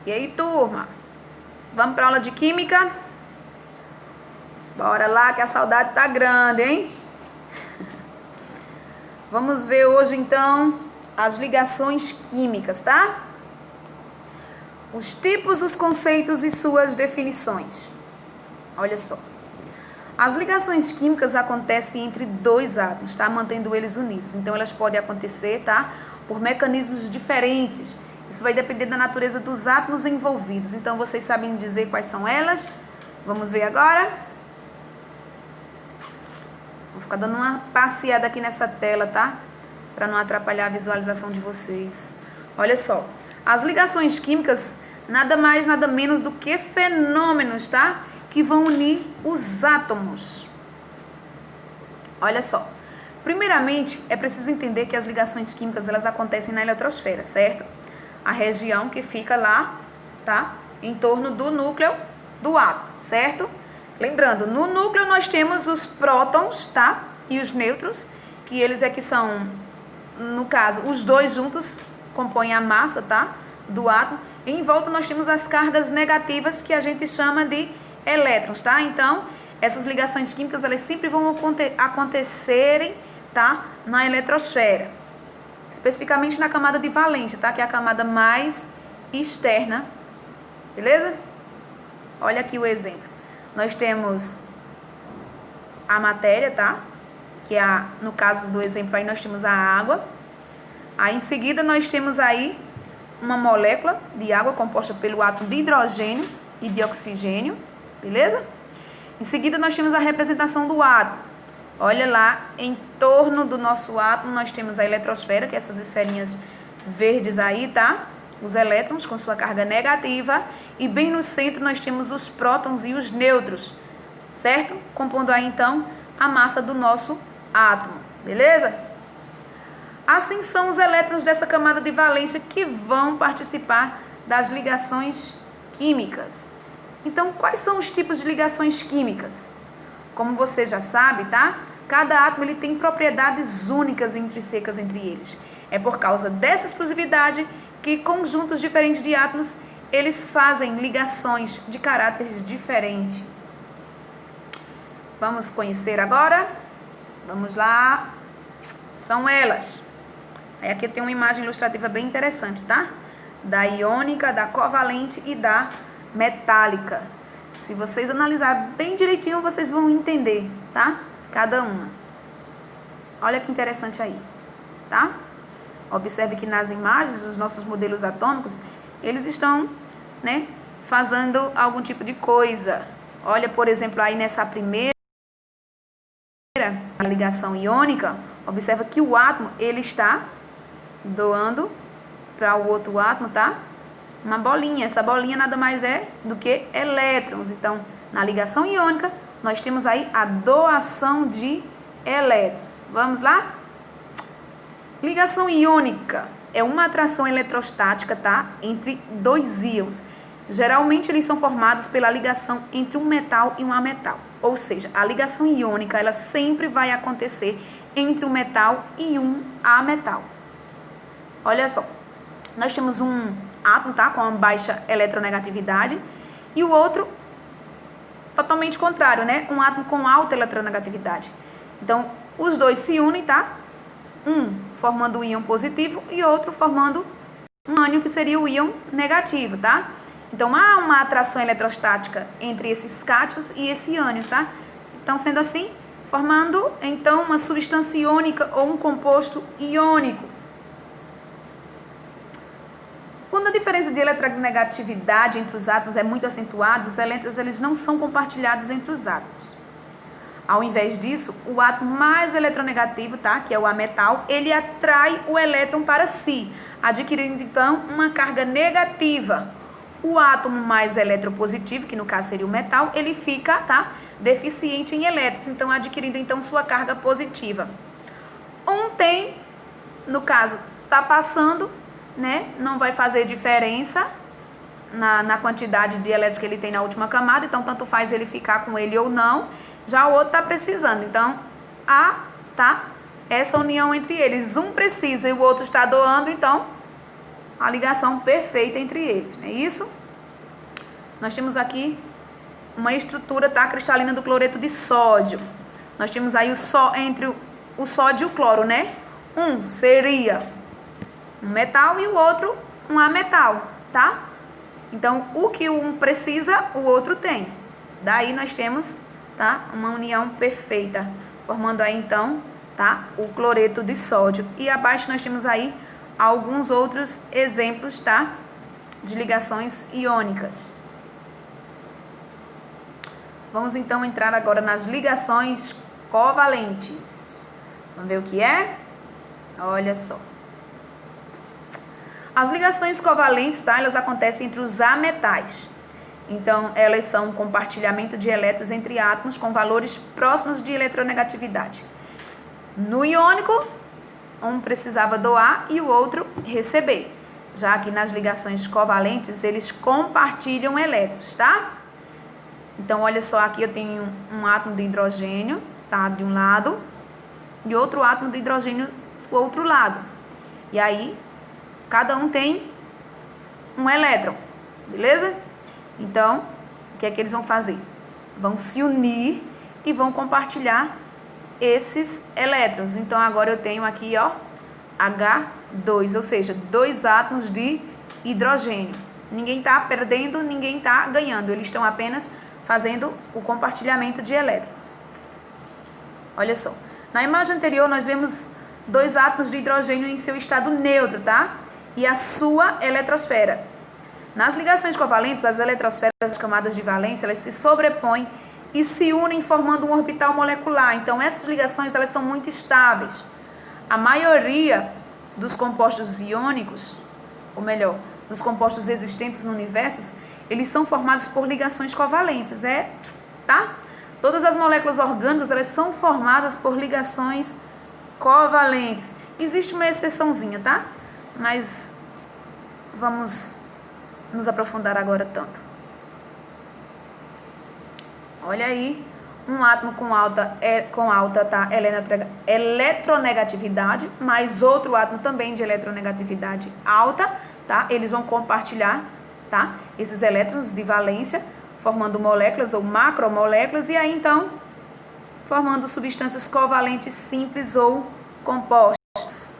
E aí, turma? Vamos para aula de química? Bora lá que a saudade tá grande, hein? Vamos ver hoje, então, as ligações químicas, tá? Os tipos, os conceitos e suas definições. Olha só. As ligações químicas acontecem entre dois átomos, tá? Mantendo eles unidos. Então, elas podem acontecer, tá? Por mecanismos diferentes. Isso vai depender da natureza dos átomos envolvidos. Então, vocês sabem dizer quais são elas? Vamos ver agora? Vou ficar dando uma passeada aqui nessa tela, tá? Para não atrapalhar a visualização de vocês. Olha só. As ligações químicas, nada mais, nada menos do que fenômenos, tá? Que vão unir os átomos. Olha só. Primeiramente, é preciso entender que as ligações químicas, elas acontecem na eletrosfera, certo? A região que fica lá, tá? Em torno do núcleo do átomo, certo? Lembrando, no núcleo nós temos os prótons, tá? E os nêutrons, que eles é que são, no caso, os dois juntos compõem a massa, tá? Do átomo. E em volta nós temos as cargas negativas, que a gente chama de elétrons, tá? Então, essas ligações químicas, elas sempre vão acontecerem, tá? Na eletrosfera. Especificamente na camada de valência, tá? Que é a camada mais externa. Beleza? Olha aqui o exemplo. Nós temos a matéria, tá? Que é, no caso do exemplo aí, nós temos a água. Aí, em seguida, nós temos aí uma molécula de água composta pelo átomo de hidrogênio e de oxigênio. Beleza? Em seguida, nós temos a representação do átomo. Olha lá, em torno do nosso átomo, nós temos a eletrosfera, que é essas esferinhas verdes aí, tá? Os elétrons com sua carga negativa. E bem no centro nós temos os prótons e os nêutrons, certo? Compondo aí, então, a massa do nosso átomo, beleza? Assim são os elétrons dessa camada de valência que vão participar das ligações químicas. Então, quais são os tipos de ligações químicas? Como você já sabe, tá? Cada átomo ele tem propriedades únicas e intrínsecas entre eles. É por causa dessa exclusividade que conjuntos diferentes de átomos, eles fazem ligações de caráter diferente. Vamos conhecer agora? Vamos lá. São elas. Aí aqui tem uma imagem ilustrativa bem interessante, tá? Da iônica, da covalente e da metálica. Se vocês analisarem bem direitinho, vocês vão entender, tá? Cada uma. Olha que interessante aí, tá? Observe que nas imagens, os nossos modelos atômicos, eles estão, né, fazendo algum tipo de coisa. Olha, por exemplo, aí nessa primeira ligação iônica, observa que o átomo, ele está doando para o outro átomo, tá? Uma bolinha. Essa bolinha nada mais é do que elétrons. Então, na ligação iônica, nós temos aí a doação de elétrons. Vamos lá? Ligação iônica é uma atração eletrostática, tá? Entre dois íons. Geralmente, eles são formados pela ligação entre um metal e um ametal. Ou seja, a ligação iônica, ela sempre vai acontecer entre um metal e um ametal. Olha só. Nós temos um átomo, tá? Com uma baixa eletronegatividade. E o outro, totalmente contrário, né? Um átomo com alta eletronegatividade. Então, os dois se unem, tá? Um formando o íon positivo e outro formando um ânion, que seria o íon negativo, tá? Então, há uma atração eletrostática entre esses cátions e esse ânion, tá? Então, sendo assim, formando, então, uma substância iônica ou um composto iônico. Quando a diferença de eletronegatividade entre os átomos é muito acentuada, os elétrons eles não são compartilhados entre os átomos. Ao invés disso, o átomo mais eletronegativo, tá, que é o ametal, ele atrai o elétron para si, adquirindo então uma carga negativa. O átomo mais eletropositivo, que no caso seria o metal, ele fica, tá, deficiente em elétrons, então adquirindo então sua carga positiva. Um tem, no caso, tá passando, né, não vai fazer diferença na quantidade de elétrons que ele tem na última camada, então tanto faz ele ficar com ele ou não. Já o outro está precisando, então há, tá, essa união entre eles. Um precisa e o outro está doando, então a ligação perfeita entre eles, não é isso? Nós temos aqui uma estrutura, tá, cristalina do cloreto de sódio. Nós temos aí entre o sódio e o cloro, né? Um seria um metal e o outro um ametal, tá? Então, o que um precisa, o outro tem. Daí nós temos, tá, uma união perfeita, formando aí então, tá, o cloreto de sódio. E abaixo nós temos aí alguns outros exemplos, tá, de ligações iônicas. Vamos então entrar agora nas ligações covalentes. Vamos ver o que é? Olha só. As ligações covalentes, tá, elas acontecem entre os ametais. Então, elas são um compartilhamento de elétrons entre átomos com valores próximos de eletronegatividade. No iônico, um precisava doar e o outro receber. Já que nas ligações covalentes, eles compartilham elétrons, tá? Então, olha só, aqui eu tenho um átomo de hidrogênio, tá, de um lado, e outro átomo de hidrogênio do outro lado. E aí, cada um tem um elétron, beleza? Então, o que é que eles vão fazer? Vão se unir e vão compartilhar esses elétrons. Então, agora eu tenho aqui, ó, H2, ou seja, 2 átomos de hidrogênio. Ninguém está perdendo, ninguém está ganhando. Eles estão apenas fazendo o compartilhamento de elétrons. Olha só. Na imagem anterior, nós vemos 2 átomos de hidrogênio em seu estado neutro, tá? E a sua eletrosfera. Nas ligações covalentes, as eletrosferas das camadas de valência, elas se sobrepõem e se unem formando um orbital molecular. Então, essas ligações, elas são muito estáveis. A maioria dos compostos iônicos, ou melhor, dos compostos existentes no universo, eles são formados por ligações covalentes, tá? Todas as moléculas orgânicas, elas são formadas por ligações covalentes. Existe uma exceçãozinha, tá? Mas vamos nos aprofundar agora tanto. Olha aí, um átomo com alta tá, eletronegatividade, mais outro átomo também de eletronegatividade alta, tá? Eles vão compartilhar, tá, esses elétrons de valência, formando moléculas ou macromoléculas, e aí então formando substâncias covalentes simples ou compostas.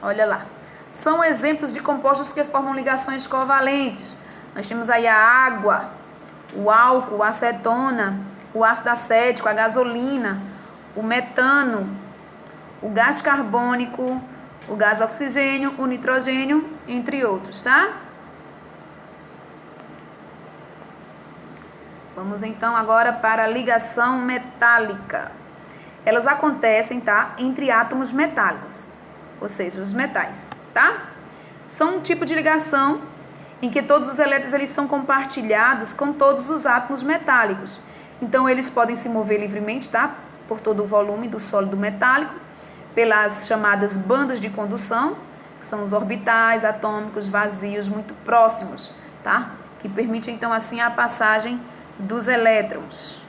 Olha lá. São exemplos de compostos que formam ligações covalentes. Nós temos aí a água, o álcool, a acetona, o ácido acético, a gasolina, o metano, o gás carbônico, o gás oxigênio, o nitrogênio, entre outros, tá? Vamos então agora para a ligação metálica. Elas acontecem, tá, entre átomos metálicos, ou seja, os metais, tá? São um tipo de ligação em que todos os elétrons eles são compartilhados com todos os átomos metálicos. Então, eles podem se mover livremente, tá? Por todo o volume do sólido metálico, pelas chamadas bandas de condução, que são os orbitais atômicos vazios muito próximos, tá? Que permite, então, assim, a passagem dos elétrons.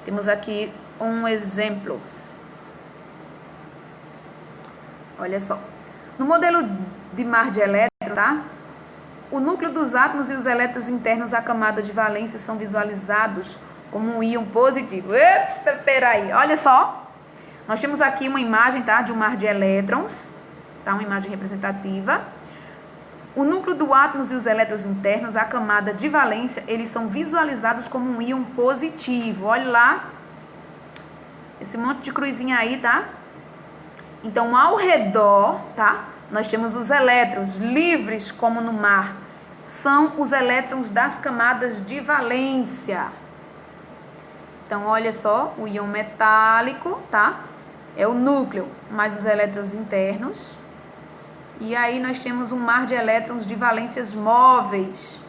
Temos aqui um exemplo. Olha só. No modelo de mar de elétrons, tá? O núcleo dos átomos e os elétrons internos à camada de valência são visualizados como um íon positivo. Epa, peraí, olha só. Nós temos aqui uma imagem, tá, de um mar de elétrons, tá? Uma imagem representativa. O núcleo do átomos e os elétrons internos à camada de valência, eles são visualizados como um íon positivo. Olha lá. Esse monte de cruzinha aí, tá? Então, ao redor, tá? Nós temos os elétrons livres, como no mar. São os elétrons das camadas de valência. Então, olha só, o íon metálico, tá? É o núcleo, mais os elétrons internos. E aí nós temos um mar de elétrons de valências móveis.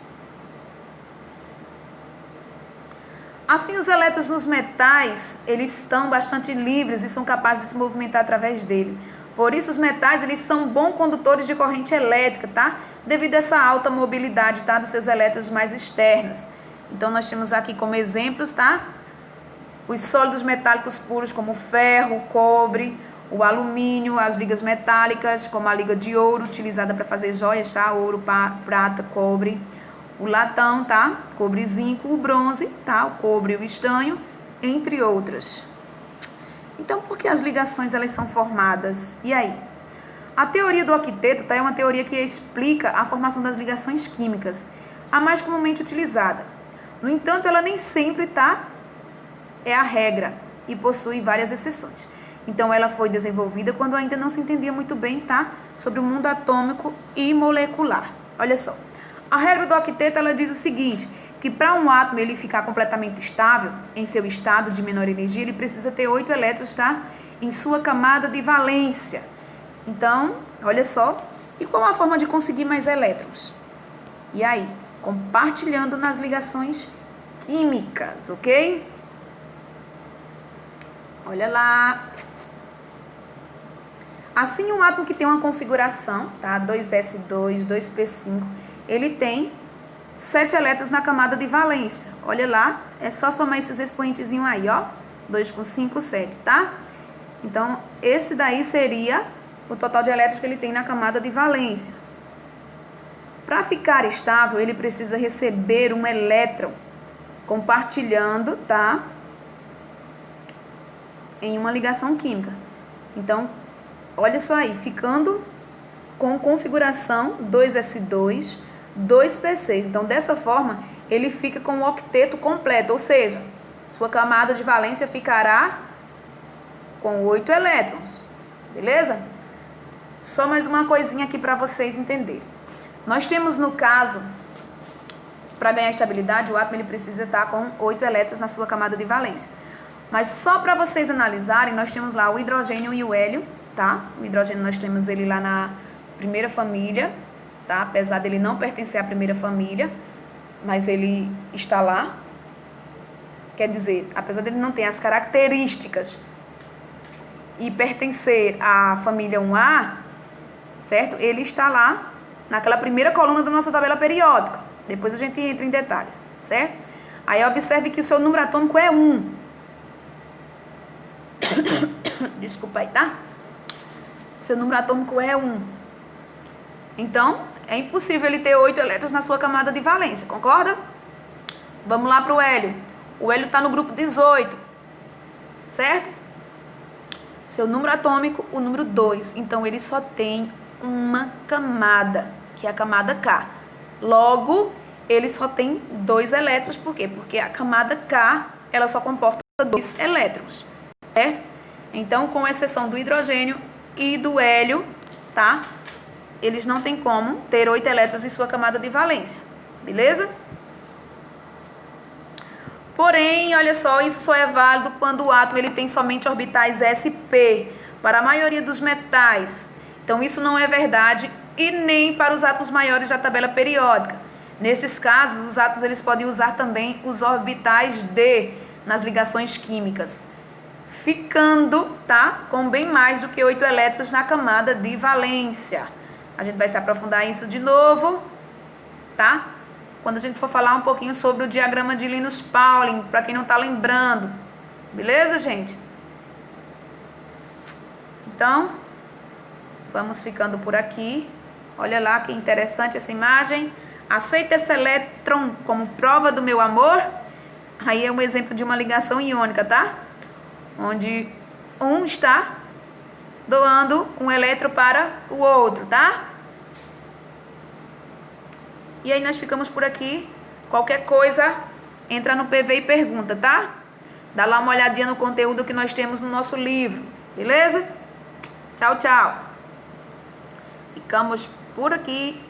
Assim, os elétrons nos metais, eles estão bastante livres e são capazes de se movimentar através dele. Por isso, os metais, eles são bons condutores de corrente elétrica, tá? Devido a essa alta mobilidade, tá? Dos seus elétrons mais externos. Então, nós temos aqui como exemplos, tá? Os sólidos metálicos puros, como o ferro, o cobre, O alumínio, as ligas metálicas, como a liga de ouro, utilizada para fazer joias, tá? Ouro, prata, cobre. O latão, tá? Cobre e zinco. O bronze, tá? O cobre e o estanho, entre outras. Então, por que as ligações elas são formadas? E aí? A teoria do octeto, tá? É uma teoria que explica a formação das ligações químicas, a mais comumente utilizada. No entanto, ela nem sempre, tá? É a regra e possui várias exceções. Então, ela foi desenvolvida quando ainda não se entendia muito bem, tá? Sobre o mundo atômico e molecular. Olha só. A regra do octeto, ela diz o seguinte, que para um átomo ele ficar completamente estável em seu estado de menor energia, ele precisa ter 8 elétrons, tá? Em sua camada de valência. Então, olha só. E qual a forma de conseguir mais elétrons? E aí? Compartilhando nas ligações químicas, ok? Olha lá. Assim, um átomo que tem uma configuração, tá? 2s2, 2p5, ele tem 7 elétrons na camada de valência. Olha lá, é só somar esses expoentezinhos aí, ó. 2 com 5, 7, tá? Então, esse daí seria o total de elétrons que ele tem na camada de valência. Para ficar estável, ele precisa receber um elétron compartilhando, tá? Em uma ligação química. Então, olha só aí, ficando com configuração 2s2, 2p6. Então, dessa forma, ele fica com o octeto completo, ou seja, sua camada de valência ficará com 8 elétrons. Beleza? Só mais uma coisinha aqui para vocês entenderem. Nós temos, no caso, para ganhar estabilidade, o átomo ele precisa estar com 8 elétrons na sua camada de valência. Mas só para vocês analisarem, nós temos lá o hidrogênio e o hélio, tá? O hidrogênio nós temos ele lá na primeira família, tá? Apesar dele não pertencer à primeira família, mas ele está lá. Quer dizer, apesar dele não ter as características e pertencer à família 1A, certo? Ele está lá naquela primeira coluna da nossa tabela periódica. Depois a gente entra em detalhes, certo? Aí observe que o seu número atômico é 1. Desculpa aí, tá? Seu número atômico é 1. Então, é impossível ele ter 8 elétrons na sua camada de valência, concorda? Vamos lá para o hélio. O hélio está no grupo 18, certo? Seu número atômico, o número 2. Então, ele só tem uma camada, que é a camada K. Logo, ele só tem 2 elétrons. Por quê? Porque a camada K, ela só comporta 2 elétrons, certo? Então, com exceção do hidrogênio e do hélio, tá? Eles não têm como ter 8 elétrons em sua camada de valência, beleza? Porém, olha só, isso só é válido quando o átomo ele tem somente orbitais sp, para a maioria dos metais. Então, isso não é verdade e nem para os átomos maiores da tabela periódica. Nesses casos, os átomos eles podem usar também os orbitais d nas ligações químicas, ficando, tá, com bem mais do que 8 elétrons na camada de valência. A gente vai se aprofundar nisso de novo, tá? Quando a gente for falar um pouquinho sobre o diagrama de Linus Pauling, para quem não está lembrando. Beleza, gente? Então, vamos ficando por aqui. Olha lá que interessante essa imagem. Aceita esse elétron como prova do meu amor? Aí é um exemplo de uma ligação iônica, tá? Onde um está doando um elétron para o outro, tá? E aí nós ficamos por aqui. Qualquer coisa, entra no PV e pergunta, tá? Dá lá uma olhadinha no conteúdo que nós temos no nosso livro, beleza? Tchau, tchau. Ficamos por aqui.